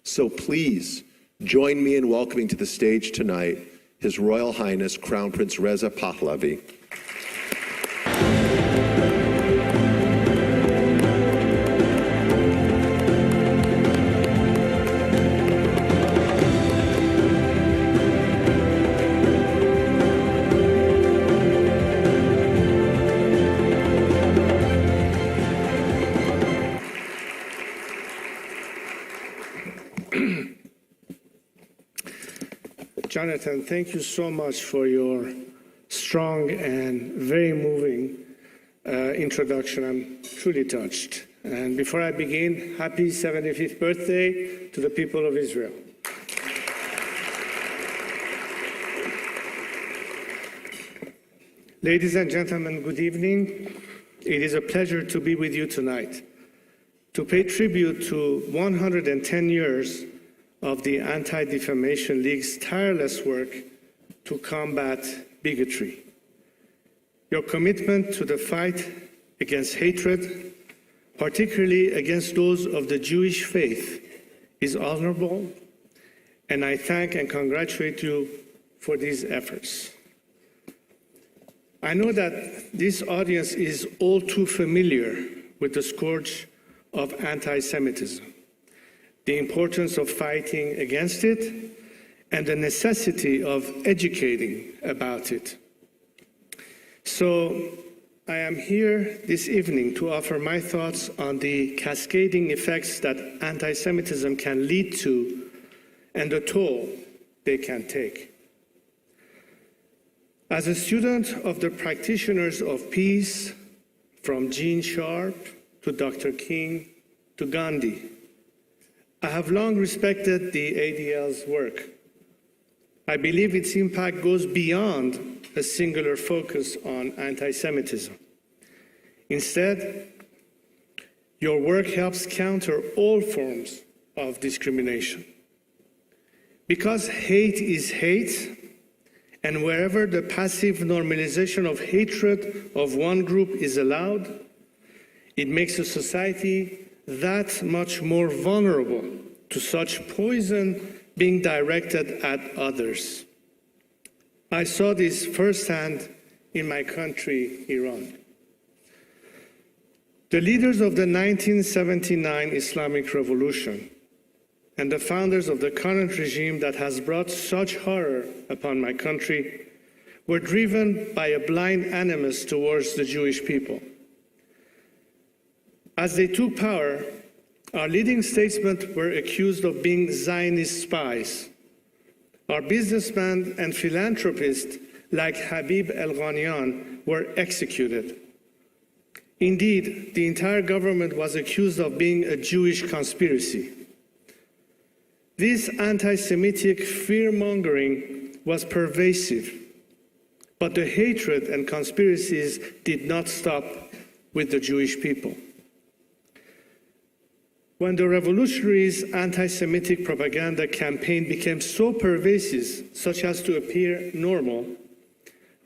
So please join me in welcoming to the stage tonight His Royal Highness Crown Prince Reza Pahlavi. Jonathan, thank you so much for your strong and very moving introduction. I'm truly touched. And before I begin, happy 75th birthday to the people of Israel. Ladies and gentlemen, good evening. It is a pleasure to be with you tonight to pay tribute to 110 years of the Anti-Defamation League's tireless work to combat bigotry. Your commitment to the fight against hatred, particularly against those of the Jewish faith, is honorable, and I thank and congratulate you for these efforts. I know that this audience is all too familiar with the scourge of anti-Semitism, the importance of fighting against it, and the necessity of educating about it. So I am here this evening to offer my thoughts on the cascading effects that anti-Semitism can lead to and the toll they can take. As a student of the practitioners of peace, from Gene Sharp to Dr. King to Gandhi, I have long respected the ADL's work. I believe its impact goes beyond a singular focus on anti-Semitism. Instead, your work helps counter all forms of discrimination. Because hate is hate, and wherever the passive normalization of hatred of one group is allowed, it makes a society that much more vulnerable to such poison being directed at others. I saw this firsthand in my country, Iran. The leaders of the 1979 Islamic Revolution and the founders of the current regime that has brought such horror upon my country were driven by a blind animus towards the Jewish people. As they took power, our leading statesmen were accused of being Zionist spies. Our businessmen and philanthropists like Habib El-Ghanian were executed. Indeed, the entire government was accused of being a Jewish conspiracy. This anti-Semitic fear-mongering was pervasive, but the hatred and conspiracies did not stop with the Jewish people. When the revolutionaries' anti-Semitic propaganda campaign became so pervasive, such as to appear normal,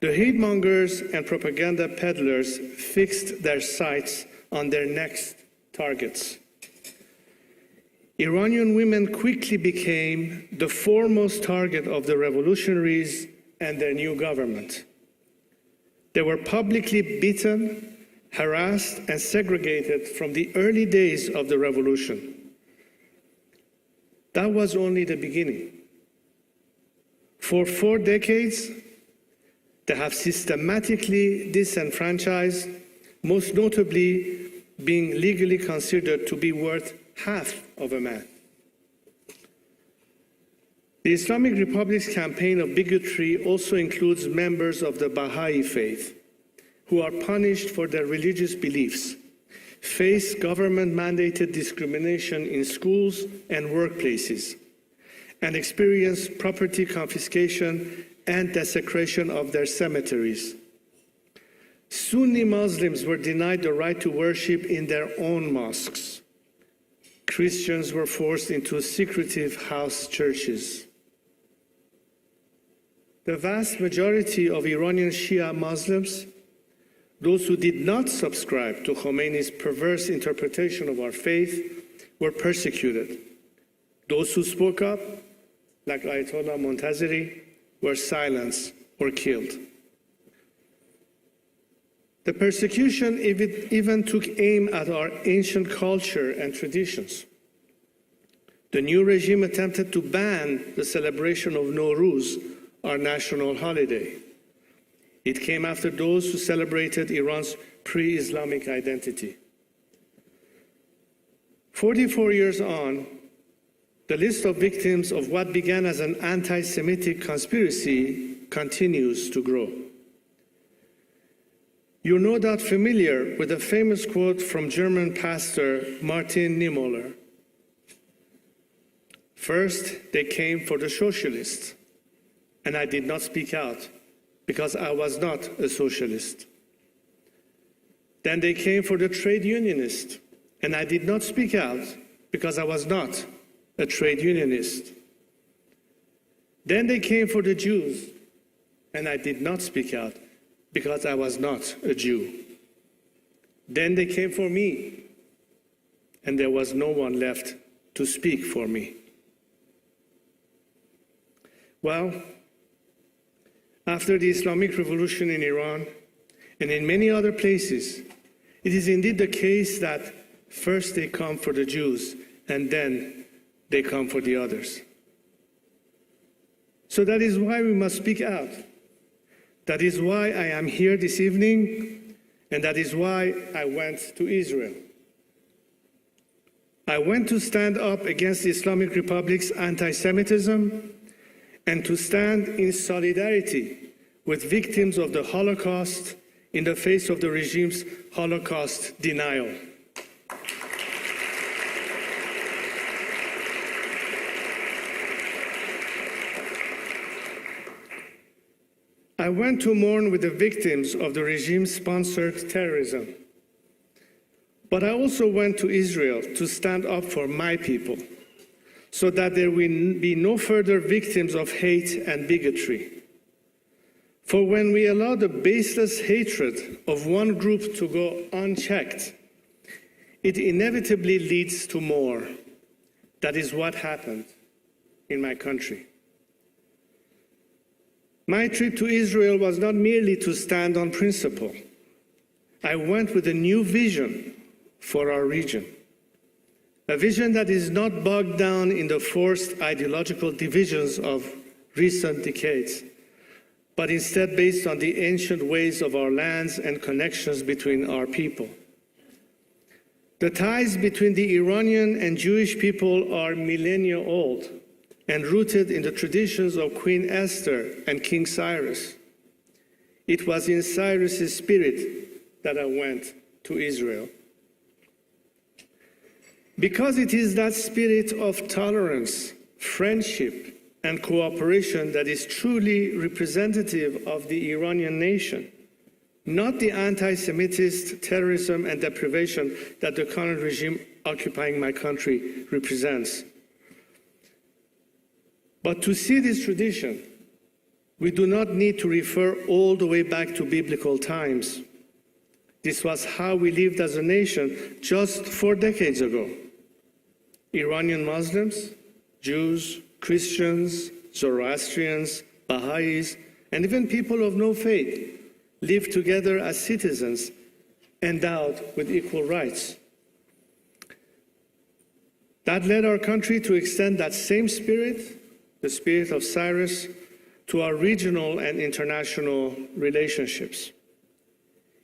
the hate-mongers and propaganda peddlers fixed their sights on their next targets. Iranian women quickly became the foremost target of the revolutionaries and their new government. They were publicly beaten, harassed, and segregated from the early days of the revolution. That was only the beginning. For 4 decades, they have systematically disenfranchised, most notably being legally considered to be worth half of a man. The Islamic Republic's campaign of bigotry also includes members of the Baha'i faith, who are punished for their religious beliefs, face government-mandated discrimination in schools and workplaces, and experience property confiscation and desecration of their cemeteries. Sunni Muslims were denied the right to worship in their own mosques. Christians were forced into secretive house churches. The vast majority of Iranian Shia Muslims, those who did not subscribe to Khomeini's perverse interpretation of our faith, were persecuted. Those who spoke up, like Ayatollah Montazeri, were silenced or killed. The persecution even took aim at our ancient culture and traditions. The new regime attempted to ban the celebration of Nowruz, our national holiday. It came after those who celebrated Iran's pre-Islamic identity. 44 years on, the list of victims of what began as an anti-Semitic conspiracy continues to grow. You're no doubt familiar with a famous quote from German pastor Martin Niemöller. First, they came for the socialists, and I did not speak out because I was not a socialist. Then they came for the trade unionist, and I did not speak out because I was not a trade unionist. Then they came for the Jews, and I did not speak out because I was not a Jew. Then they came for me, and there was no one left to speak for me. Well, after the Islamic Revolution in Iran and in many other places, it is indeed the case that first they come for the Jews and then they come for the others. So that is why we must speak out. That is why I am here this evening, and that is why I went to Israel. I went to stand up against the Islamic Republic's anti-Semitism and to stand in solidarity with victims of the Holocaust in the face of the regime's Holocaust denial. I went to mourn with the victims of the regime-sponsored terrorism. But I also went to Israel to stand up for my people, so that there will be no further victims of hate and bigotry. For when we allow the baseless hatred of one group to go unchecked, it inevitably leads to more. That is what happened in my country. My trip to Israel was not merely to stand on principle. I went with a new vision for our region. A vision that is not bogged down in the forced ideological divisions of recent decades, but instead based on the ancient ways of our lands and connections between our people. The ties between the Iranian and Jewish people are millennia old and rooted in the traditions of Queen Esther and King Cyrus. It was in Cyrus's spirit that I went to Israel. Because it is that spirit of tolerance, friendship, and cooperation that is truly representative of the Iranian nation, not the anti-Semitist terrorism and deprivation that the current regime occupying my country represents. But to see this tradition, we do not need to refer all the way back to biblical times. This was how we lived as a nation just 4 decades ago. Iranian Muslims, Jews, Christians, Zoroastrians, Baha'is, and even people of no faith lived together as citizens endowed with equal rights. That led our country to extend that same spirit, the spirit of Cyrus, to our regional and international relationships.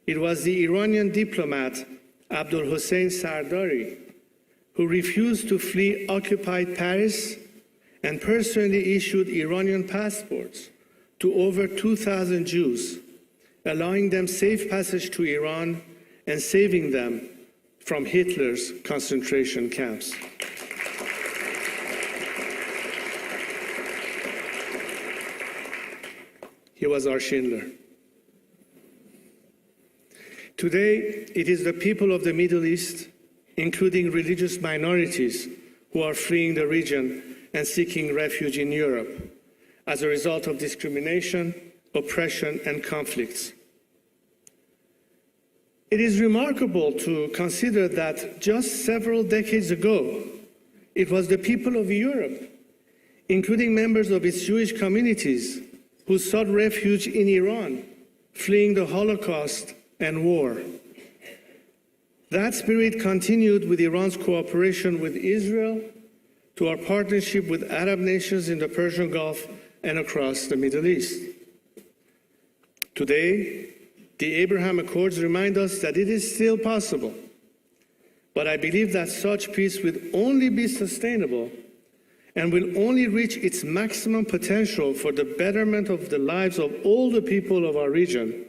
It was the Iranian diplomat Abdul Hossein Sardari who refused to flee occupied Paris and personally issued Iranian passports to over 2,000 Jews, allowing them safe passage to Iran and saving them from Hitler's concentration camps. He was our Schindler. Today, it is the people of the Middle East, including religious minorities, who are fleeing the region and seeking refuge in Europe as a result of discrimination, oppression, and conflicts. It is remarkable to consider that just several decades ago, It was the people of Europe, including members of its Jewish communities, who sought refuge in Iran, fleeing the Holocaust and war. That spirit continued with Iran's cooperation with Israel, to our partnership with Arab nations in the Persian Gulf and across the Middle East. Today, the Abraham Accords remind us that it is still possible. But I believe that such peace will only be sustainable and will only reach its maximum potential for the betterment of the lives of all the people of our region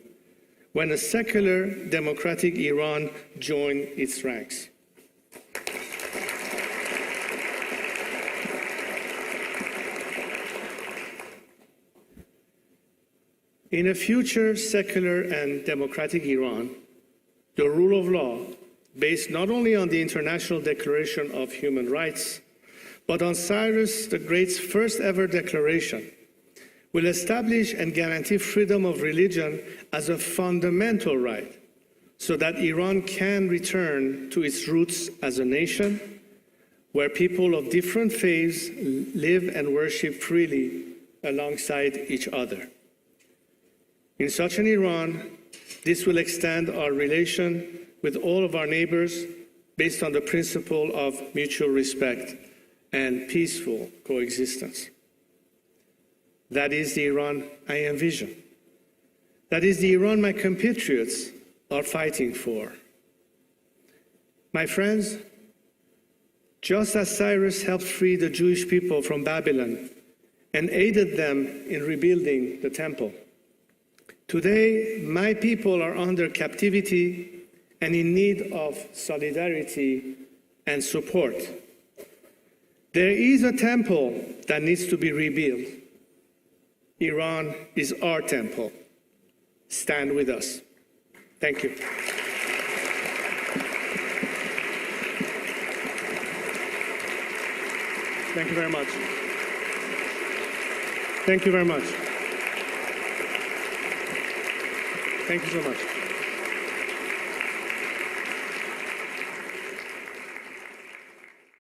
when a secular, democratic Iran joins its ranks. In a future secular and democratic Iran, the rule of law, based not only on the International Declaration of Human Rights, but on Cyrus the Great's first ever declaration, will establish and guarantee freedom of religion as a fundamental right, so that Iran can return to its roots as a nation where people of different faiths live and worship freely alongside each other. In such an Iran, this will extend our relation with all of our neighbors based on the principle of mutual respect and peaceful coexistence. That is the Iran I envision. That is the Iran my compatriots are fighting for. My friends, just as Cyrus helped free the Jewish people from Babylon and aided them in rebuilding the temple, today, my people are under captivity and in need of solidarity and support. There is a temple that needs to be rebuilt. Iran is our temple. Stand with us. Thank you. Thank you very much. Thank you very much. Thank you so much.